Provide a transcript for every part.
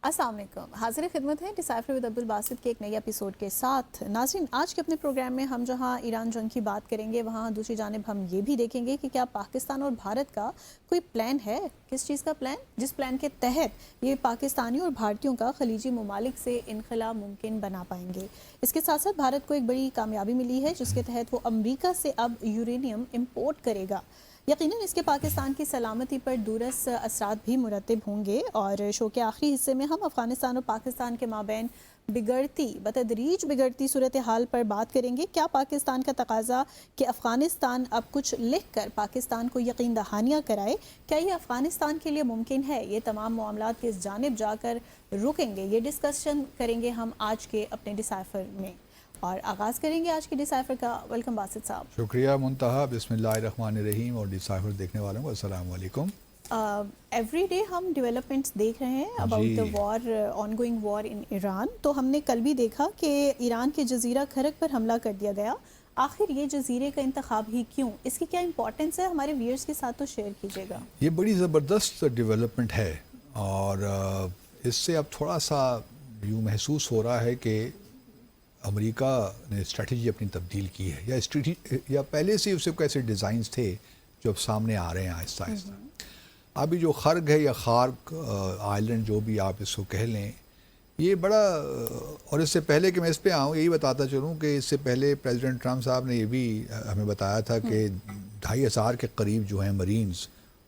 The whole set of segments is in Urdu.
السلام علیکم، حاضر خدمت ہے ڈیسائفر ود عبدالباسط کے ایک نئی ایپیسوڈ کے ساتھ۔ ناظرین، آج کے اپنے پروگرام میں ہم جہاں ایران جنگ کی بات کریں گے، وہاں دوسری جانب ہم یہ بھی دیکھیں گے کہ کیا پاکستان اور بھارت کا کوئی پلان ہے۔ کس چیز کا پلان؟ جس پلان کے تحت یہ پاکستانیوں اور بھارتیوں کا خلیجی ممالک سے انخلا ممکن بنا پائیں گے۔ اس کے ساتھ ساتھ بھارت کو ایک بڑی کامیابی ملی ہے جس کے تحت وہ امریکہ سے اب یورینیم امپورٹ کرے گا۔ یقیناً اس کے پاکستان کی سلامتی پر دورس اثرات بھی مرتب ہوں گے، اور شو کے آخری حصے میں ہم افغانستان اور پاکستان کے مابین بتدریج بگڑتی صورتحال پر بات کریں گے۔ کیا پاکستان کا تقاضا کہ افغانستان اب کچھ لکھ کر پاکستان کو یقین دہانیاں کرائے، کیا یہ افغانستان کے لیے ممکن ہے؟ یہ تمام معاملات کس جانب جا کر رکیں گے، یہ ڈسکشن کریں گے ہم آج کے اپنے ڈیسائفر میں، اور آغاز کریں گے آج کے ڈیسائفر کا۔ ویلکم باسط صاحب۔ شکریہ منتہا، بسم اللہ الرحمن الرحیم، اور ڈیسائفر دیکھنے والوں کو السلام علیکم۔ ایوری ڈے ہم ڈیولپمنٹس دیکھ رہے ہیں about the war, ongoing war in Iran. تو ہم نے کل بھی دیکھا کہ ایران کے جزیرہ خرق پر حملہ کر دیا گیا۔ آخر یہ جزیرے کا انتخاب ہی کیوں؟ اس کی کیا امپورٹنس ہے؟ ہمارے ویئرز کے ساتھ تو شیئر کیجیے گا۔ یہ بڑی زبردست ڈیولپمنٹ ہے، اور اس سے اب تھوڑا سا یوں محسوس ہو رہا ہے کہ امریکہ نے اسٹریٹجی اپنی تبدیل کی ہے، یا پہلے سے اس کے ایسے ڈیزائنز تھے جو اب سامنے آ رہے ہیں آہستہ آہستہ۔ ابھی جو خرگ ہے یا خارق آئلینڈ، جو بھی آپ اس کو کہہ لیں، یہ بڑا، اور اس سے پہلے کہ میں اس پہ آؤں یہی بتاتا چلوں کہ اس سے پہلے پریزیڈنٹ ٹرمپ صاحب نے یہ بھی ہمیں بتایا تھا کہ 2500 کے قریب جو ہیں مرینز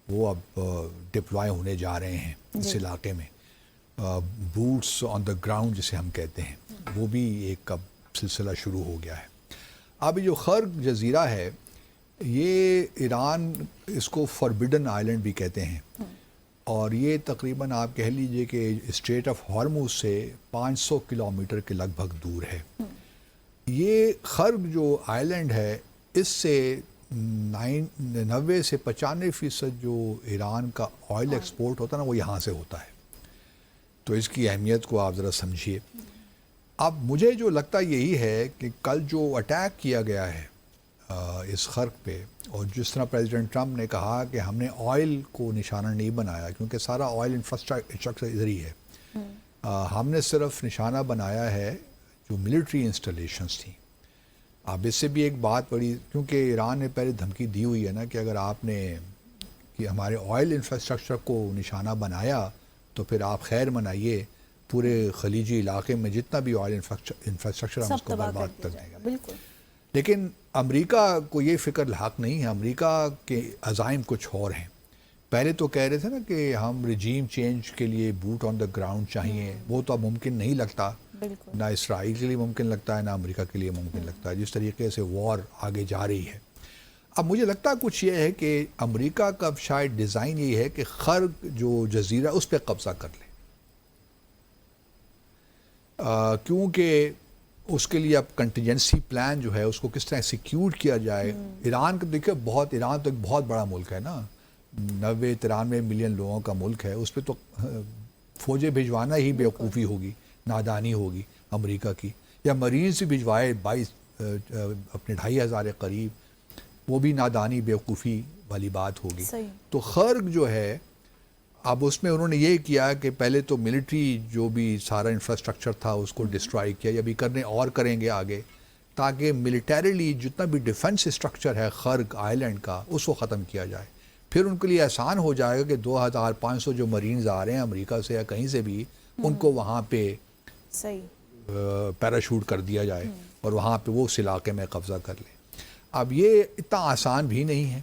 وہ اب ڈپلوائے ہونے جا رہے ہیں اس علاقے میں، بوٹس آن دا گراؤنڈ جسے ہم کہتے ہیں، وہ بھی ایک اب سلسلہ شروع ہو گیا ہے۔ اب جو خرگ جزیرہ ہے، یہ ایران اس کو فوربڈن آئلینڈ بھی کہتے ہیں، اور یہ تقریباً آپ کہہ لیجئے کہ اسٹریٹ آف ہارموز سے 500 کلومیٹر کے لگ بھگ دور ہے۔ یہ خرگ جو آئلینڈ ہے، اس سے 90 سے 95% جو ایران کا آئل ایکسپورٹ ہوتا ہے نا، وہ یہاں سے ہوتا ہے۔ تو اس کی اہمیت کو آپ ذرا سمجھیے۔ اب مجھے جو لگتا یہی ہے کہ کل جو اٹیک کیا گیا ہے اس خرق پہ، اور جس طرح پریزیڈنٹ ٹرمپ نے کہا کہ ہم نے آئل کو نشانہ نہیں بنایا کیونکہ سارا آئل انفراسٹرکچر ادھر ہی ہے، ہم نے صرف نشانہ بنایا ہے جو ملٹری انسٹالیشنز تھیں۔ اب اس سے بھی ایک بات بڑی، کیونکہ ایران نے پہلے دھمکی دی ہوئی ہے نا کہ اگر آپ نے کہ ہمارے آئل انفراسٹرکچر کو نشانہ بنایا تو پھر آپ خیر منائیے، پورے خلیجی علاقے میں جتنا بھی آئل انفراسٹرکچر ہم اس کو برباد کر دیں گے۔ بالکل۔ لیکن امریکہ کو یہ فکر لاحق نہیں ہے، امریکہ کے عزائم کچھ اور ہیں۔ پہلے تو کہہ رہے تھے نا کہ ہم رجیم چینج کے لیے بوٹ آن دا گراؤنڈ چاہیے، وہ تو اب ممکن نہیں لگتا، نہ اسرائیل کے لیے ممکن لگتا ہے، نہ امریکہ کے لیے ممکن لگتا ہے، جس طریقے سے وار آگے جا رہی ہے۔ اب مجھے لگتا کچھ یہ ہے کہ امریکہ کا شاید ڈیزائن یہ ہے کہ خرگ جو جزیرہ اس پہ قبضہ کر لے، کیونکہ اس کے لیے اب کنٹینجنسی پلان جو ہے اس کو کس طرح ایکسیکیوٹ کیا جائے۔ ایران کا دیکھیں ایران تو ایک بہت بڑا ملک ہے نا، 93 ملین لوگوں کا ملک ہے، اس پہ تو فوجیں بھجوانا ہی بیوقوفی ہوگی، نادانی ہوگی امریکہ کی، یا مرینز بھی بھجوائے 22 اپنے 2500 قریب، وہ بھی نادانی بیوقوفی والی بات ہوگی۔ تو خرگ جو ہے، اب اس میں انہوں نے یہ کیا کہ پہلے تو ملٹری جو بھی سارا انفراسٹرکچر تھا اس کو ڈسٹرائی کیا، یا بھی کریں گے آگے، تاکہ ملٹریلی جتنا بھی ڈیفنس اسٹرکچر ہے خرگ آئلینڈ کا اس کو ختم کیا جائے۔ پھر ان کے لیے آسان ہو جائے گا کہ 2500 جو مرینز آ رہے ہیں امریکہ سے یا کہیں سے بھی، ان کو وہاں پہ پیراشوٹ کر دیا جائے اور وہاں پہ وہ اس علاقے میں قبضہ کر لیں۔ اب یہ اتنا آسان بھی نہیں ہے،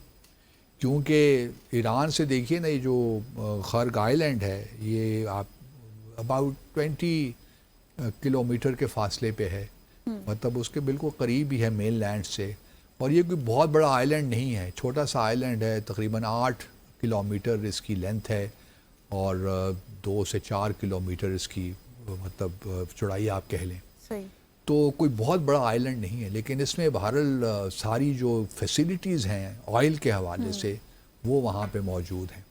کیونکہ ایران سے دیکھیے نا، یہ جو خرگ آئلینڈ ہے یہ آپ اباؤٹ 20 کلومیٹر کے فاصلے پہ ہے، مطلب اس کے بالکل قریب ہی ہے مین لینڈ سے، اور یہ کوئی بہت بڑا آئلینڈ نہیں ہے، چھوٹا سا آئلینڈ ہے، تقریباً 8 کلومیٹر اس کی لینتھ ہے، اور 2 سے 4 کلومیٹر اس کی مطلب چوڑائی آپ کہہ لیں۔ تو کوئی بہت بڑا آئلینڈ نہیں ہے، لیکن اس میں بہرحال ساری جو فیسیلیٹیز ہیں آئل کے حوالے سے وہ وہاں پہ موجود ہیں۔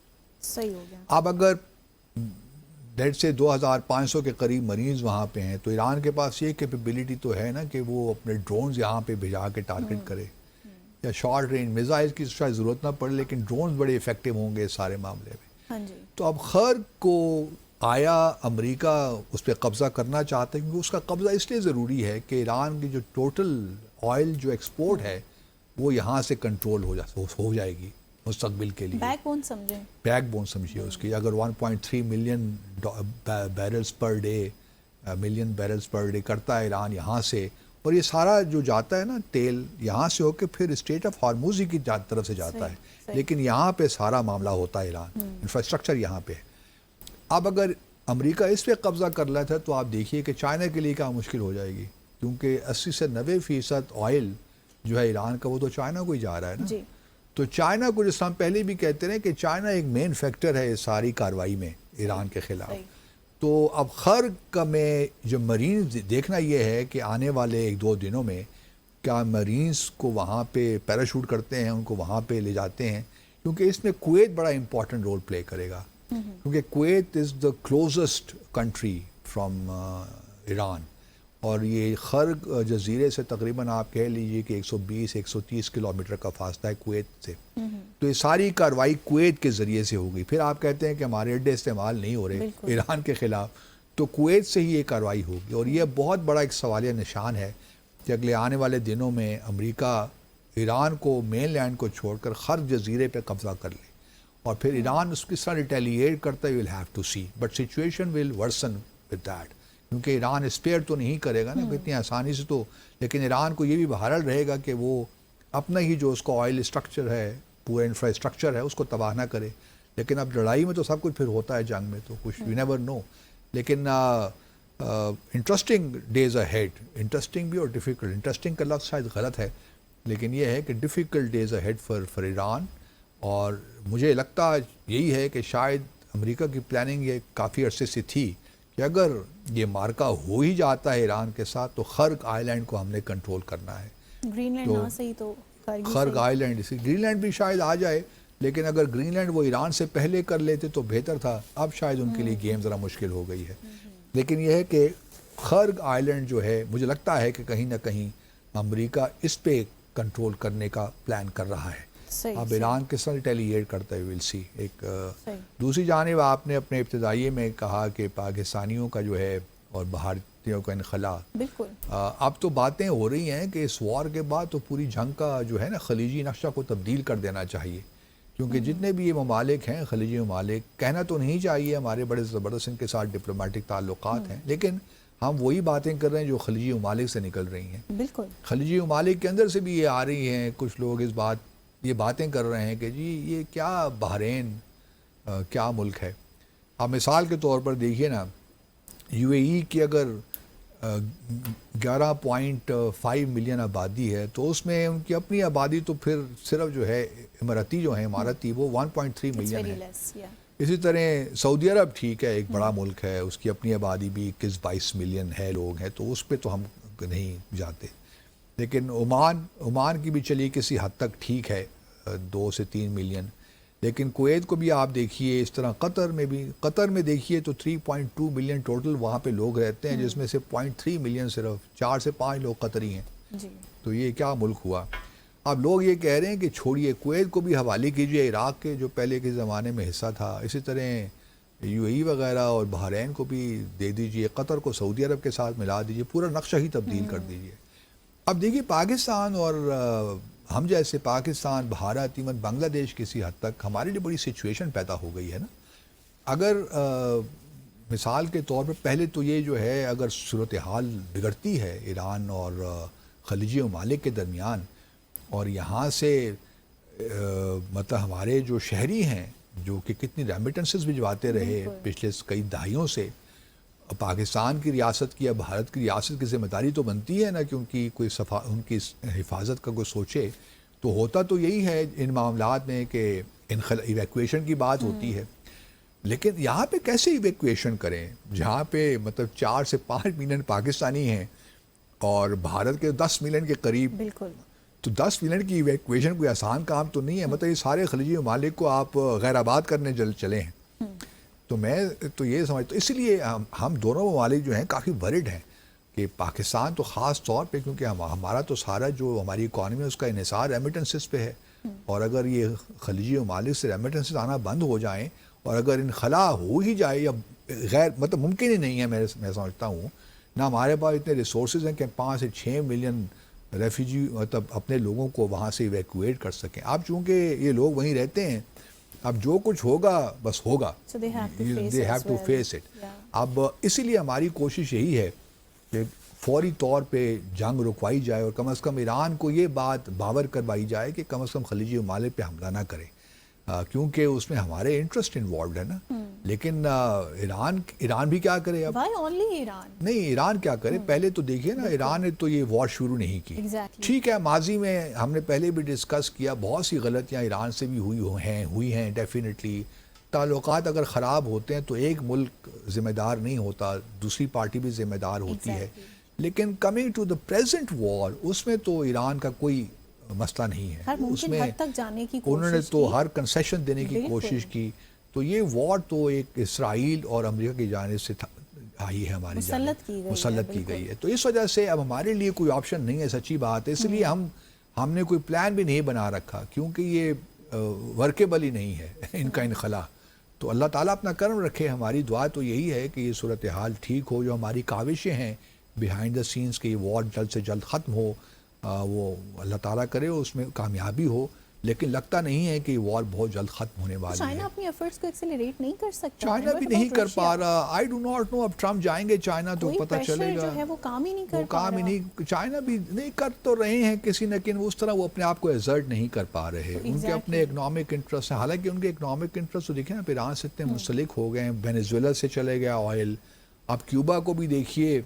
صحیح ہو گیا۔ اب اگر ڈیٹ سے 2500 کے قریب مریض وہاں پہ ہیں، تو ایران کے پاس یہ کیپیبلٹی تو ہے نا کہ وہ اپنے ڈرونز یہاں پہ بھیجا کے ٹارگٹ کرے، یا شارٹ رینج میزائل کی شاید ضرورت نہ پڑے، لیکن ڈرونز بڑے افیکٹو ہوں گے اس سارے معاملے میں۔ تو اب خرگ کو آیا امریکہ اس پہ قبضہ کرنا چاہتا ہے؟ کیونکہ اس کا قبضہ اس لیے ضروری ہے کہ ایران کی جو ٹوٹل آئل جو ایکسپورٹ ہے وہ یہاں سے کنٹرول ہو جائے گی مستقبل کے لیے. بیک بون سمجھیں. بیک بون سمجھیے اس کی. اگر 1.3 ملین بیرلز پر ڈے کرتا ہے ایران یہاں سے, اور یہ سارا جو جاتا ہے نا تیل یہاں سے ہو کے پھر اسٹیٹ آف ہارموز کی طرف سے جاتا ہے, لیکن یہاں پہ سارا معاملہ ہوتا ہے ایران, انفراسٹرکچر یہاں پہ ہے. اب اگر امریکہ اس پہ قبضہ کر لیتا ہے تو آپ دیکھیے کہ چائنا کے لیے کیا مشکل ہو جائے گی, کیونکہ 80 سے 90% آئل جو ہے ایران کا وہ تو چائنا کو ہی جا رہا ہے نا. تو چائنا کو, جس ہم پہلے بھی کہتے ہیں کہ چائنا ایک مین فیکٹر ہے اس ساری کارروائی میں ایران کے خلاف. تو اب خرق میں جو مرینز دیکھنا یہ ہے کہ آنے والے 1-2 دنوں میں کیا مرینز کو وہاں پہ پیراشوٹ کرتے ہیں, ان کو وہاں پہ لے جاتے ہیں, کیونکہ اس میں کویت بڑا امپورٹنٹ رول پلے کرے گا, کیونکہ Kuwait is the closest country from Iran, اور یہ خرق جزیرے سے تقریباً آپ کہہ لیجئے کہ 120-130 کلومیٹر کا فاصلہ ہے کویت سے. تو یہ ساری کارروائی کویت کے ذریعے سے ہوگی. پھر آپ کہتے ہیں کہ ہمارے اڈے استعمال نہیں ہو رہے ایران کے خلاف, تو کویت سے ہی یہ کارروائی ہوگی. اور یہ بہت بڑا ایک سوالیہ نشان ہے کہ اگلے آنے والے دنوں میں امریکہ ایران کو مین لینڈ کو چھوڑ کر خرق جزیرے پہ قبضہ کر لے, اور پھر ایران اس کس طرح ریٹیلیٹ کرتا ہے, we'll have to see, but situation will worsen with that, کیونکہ ایران اسپیئر تو نہیں کرے گا نا اتنی آسانی سے تو. لیکن ایران کو یہ بھی بہرحال رہے گا کہ وہ اپنا ہی جو اس کو آئل اسٹرکچر ہے, پورا انفراسٹرکچر ہے, اس کو تباہ نہ کرے. لیکن اب لڑائی میں تو سب کچھ پھر ہوتا ہے, جنگ میں تو کچھ یو نیور نو. لیکن انٹرسٹنگ ڈیز اہیڈ, انٹرسٹنگ بھی اور ڈیفیکلٹ, انٹرسٹنگ کا لفظ شاید غلط ہے, لیکن یہ ہے کہ difficult days ahead for Iran. اور مجھے لگتا یہی ہے کہ شاید امریکہ کی پلاننگ یہ کافی عرصے سے تھی کہ اگر یہ مارکا ہو ہی جاتا ہے ایران کے ساتھ تو خرق آئی لینڈ کو ہم نے کنٹرول کرنا ہے. گرین لینڈ نہ صحیح تو خرق آئی لینڈ, گرین لینڈ بھی شاید آ جائے, لیکن اگر گرین لینڈ وہ ایران سے پہلے کر لیتے تو بہتر تھا. اب شاید ان کے لیے گیم ذرا مشکل ہو گئی ہے. لیکن یہ ہے کہ خرق آئی لینڈ جو ہے مجھے لگتا ہے کہ کہیں نہ کہیں امریکہ اس پہ کنٹرول کرنے کا پلان کر رہا ہے. اب ایران کس طرح ریٹیلیٹ کرتا ہے, ویل سی. ایک دوسری جانب آپ نے اپنے ابتدائیے میں کہا کہ پاکستانیوں کا جو ہے اور بھارتیوں کا انخلا, بالکل اب تو باتیں ہو رہی ہیں کہ اس وار کے بعد تو پوری جنگ کا جو ہے نا خلیجی نقشہ کو تبدیل کر دینا چاہیے, کیونکہ جتنے بھی یہ ممالک ہیں خلیجی ممالک, کہنا تو نہیں چاہیے ہمارے بڑے زبردست ان کے ساتھ ڈپلومیٹک تعلقات ہیں, لیکن ہم وہی باتیں کر رہے ہیں جو خلیجی ممالک سے نکل رہی ہیں. بالکل خلیجی ممالک کے اندر سے بھی یہ آ رہی ہیں, کچھ لوگ یہ باتیں کر رہے ہیں کہ جی یہ کیا بحرین کیا ملک ہے. آپ مثال کے طور پر دیکھیے نا, یو اے ای کی اگر 11.5 ملین آبادی ہے تو اس میں ان کی اپنی آبادی تو پھر صرف جو ہے اماراتی جو ہیں اماراتی وہ 1.3 ملین ہے. اسی طرح سعودی عرب ٹھیک ہے ایک بڑا ملک ہے, اس کی اپنی آبادی بھی 21-22 ملین ہے لوگ ہیں, تو اس پہ تو ہم نہیں جاتے. لیکن عمان کی بھی چلیے کسی حد تک ٹھیک ہے 2 سے 3 ملین. لیکن کویت کو بھی آپ دیکھیے, اس طرح قطر میں دیکھیے تو 3.2 ملین ٹوٹل وہاں پہ لوگ رہتے ہیں, جس میں سے 0.3 ملین صرف 4 سے 5 لوگ قطری ہیں. تو یہ کیا ملک ہوا. اب لوگ یہ کہہ رہے ہیں کہ چھوڑیے کویت کو بھی حوالے کیجیے عراق کے جو پہلے کے زمانے میں حصہ تھا, اسی طرح یو اے ای وغیرہ اور بحرین کو بھی دے دیجیے, قطر کو سعودی عرب کے ساتھ ملا دیجیے, پورا نقشہ ہی تبدیل کر دیجیے. اب دیکھیے پاکستان اور ہم جیسے پاکستان, بھارت, ایون بنگلہ دیش کسی حد تک ہمارے لیے بڑی سچویشن پیدا ہو گئی ہے نا. اگر مثال کے طور پر پہلے تو یہ جو ہے اگر صورتحال بگڑتی ہے ایران اور خلیجی ممالک کے درمیان, اور یہاں سے مطلب ہمارے جو شہری ہیں جو کہ کتنی ریمیٹنسز بھجواتے رہے پچھلے کئی دہائیوں سے, پاکستان کی ریاست کی یا بھارت کی ریاست کی ذمہ داری تو بنتی ہے نا کہ ان کی حفاظت کا کوئی سوچے. تو ہوتا تو یہی ہے ان معاملات میں کہ ایویکویشن کی بات ہوتی ہے, لیکن یہاں پہ کیسے ایویکویشن کریں جہاں پہ مطلب 4 سے 5 ملین پاکستانی ہیں اور بھارت کے 10 ملین کے قریب. بالکل. تو 10 ملین کی ایویکویشن کوئی آسان کام تو نہیں ہے. مطلب یہ سارے خلیجی ممالک کو آپ غیر آباد کرنے چلے ہیں. تو میں تو یہ سمجھتا ہوں, اسی لیے ہم دونوں ممالک جو ہیں کافی ورڈ ہیں کہ پاکستان تو خاص طور پہ, کیونکہ ہمارا تو سارا جو ہماری اکانومی ہے اس کا انحصار ریمیٹنسز پہ ہے, اور اگر یہ خلیجی ممالک سے ریمیٹنسز آنا بند ہو جائیں اور اگر انخلا ہو ہی جائے یا غیر مطلب ممکن ہی نہیں ہے، میں سمجھتا ہوں. نہ ہمارے پاس اتنے ریسورسز ہیں کہ 5 سے 6 ملین ریفیوجی مطلب اپنے لوگوں کو وہاں سے ایویکویٹ کر سکیں. اب چونکہ یہ لوگ وہیں رہتے ہیں، اب جو کچھ ہوگا بس ہوگا. So they have to face they it have as to well. face it. Yeah. اب اسی لیے ہماری کوشش یہی ہے کہ فوری طور پہ جنگ رکوائی جائے اور کم از کم ایران کو یہ بات باور کروائی جائے کہ کم از کم خلیجی ممالک پہ حملہ نہ کرے، کیونکہ اس میں ہمارے انٹرسٹ انوالوڈ ہے نا. لیکن ایران بھی کیا کرے اب؟ Why only Iran? نہیں، ایران کیا کرے؟ پہلے تو دیکھیے نا، ایران نے تو یہ وار شروع نہیں کی. Exactly. ٹھیک ہے، ماضی میں ہم نے پہلے بھی ڈسکس کیا، بہت سی غلطیاں ایران سے بھی ہوئی ہیں ڈیفینیٹلی. تعلقات اگر خراب ہوتے ہیں تو ایک ملک ذمہ دار نہیں ہوتا، دوسری پارٹی بھی ذمہ دار ہوتی ہے. لیکن کمنگ ٹو دا پریزنٹ وار، اس میں تو ایران کا کوئی مسئلہ نہیں ہے. ہر اس ممکن میں حد تک جانے کی انہوں نے کوشش تو کی. ہر کنسیشن دینے کی کوشش کی. تو یہ وار تو ایک اسرائیل اور امریکہ کی جانب سے آئی ہے، ہماری جانب مسلط کی گئی ہے. تو اس وجہ سے اب ہمارے لیے کوئی آپشن نہیں ہے، سچی بات ہے. اس لیے ہم نے کوئی پلان بھی نہیں بنا رکھا، کیونکہ یہ ورکیبل ہی نہیں ہے ان کا انخلا. تو اللہ تعالیٰ اپنا کرم رکھے. ہماری دعا تو یہی ہے کہ یہ صورتحال ٹھیک ہو. جو ہماری کاوشیں ہیں بیہائنڈ دا سینس کہ یہ وار جلد سے جلد ختم ہو، وہ اللہ تعالیٰ کرے اس میں کامیابی ہو. لیکن لگتا نہیں ہے کہ یہ وار بہت جلد ختم ہونے والی ہے. چائنا اپنی ایفرٹس کو ایکسیلریٹ نہیں کر سکتا. چائنا بھی نہیں کر پا رہا. I do not know. اب ٹرمپ جائیں گے چائنا تو پتہ چلے گا. جو ہے وہ کام ہی نہیں کر وہ کام ہی نہیں. چائنا بھی نہیں کر تو رہے ہیں کسی نہ کسی، اس طرح وہ اپنے آپ کو ایزرٹ نہیں کر پا رہے. ان کے اپنے اکنامک انٹرسٹ ہیں. حالانکہ ان کے اکنامک انٹرسٹ تو دیکھیں نا، ایران سے اتنے منسلک ہو گئے ہیں. وینیزویلا سے چلے گیا آئل. اب کیوبا کو بھی دیکھیے،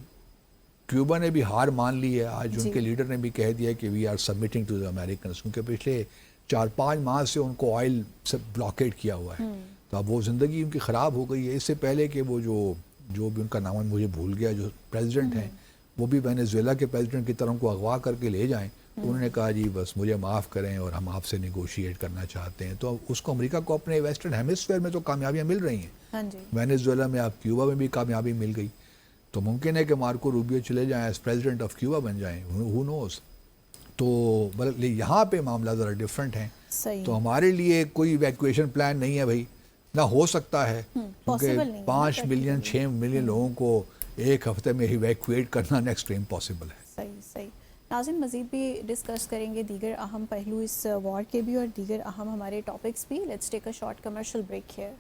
کیوبا نے بھی ہار مان لی ہے. آج ان کے لیڈر نے بھی کہہ دیا کہ we are submitting to the Americans, کیونکہ پچھلے 4-5 ماہ سے ان کو آئل سے بلاکیٹ کیا ہوا ہے. تو اب وہ زندگی ان کی خراب ہو گئی ہے. اس سے پہلے کہ وہ جو بھی ان کا نام مجھے بھول گیا، جو پریزیڈنٹ ہیں، وہ بھی وینیزویلا کے پریزیڈنٹ کی طرح ان کو اغوا کر کے لے جائیں. تو انہوں نے کہا جی بس مجھے معاف کریں اور ہم آپ سے نیگوشیٹ کرنا چاہتے ہیں. تو اس کو امریکہ کو اپنے ویسٹرن ہیمسفیئر میں تو کامیابیاں مل رہی ہیں. وینیزویلا میں، اب کیوبا میں بھی کامیابی مل گئی. تو ممکن ہے کہ مارکو روبیو چلے جائیں، ایز پریزیڈنٹ آف کیوبا بن جائیں، ہو نوز. تو یہاں پہ معاملہ ذرا ڈفرینٹ ہیں. تو ہمارے لیے کوئی ایویکویشن پلان نہیں ہے بھائی، نہ ہو سکتا ہے. کیونکہ 5 ملین 6 ملین لوگوں کو ایک ہفتے میں ایویکویٹ کرنا نیکسٹ امپاسبل ہے. صحیح. ناظرین، مزید بھی ڈسکس کریں گے دیگر اہم پہلو اس وار کے بھی اور دیگر اہم ہمارے ٹاپکس بھی. Let's take a short commercial break hair.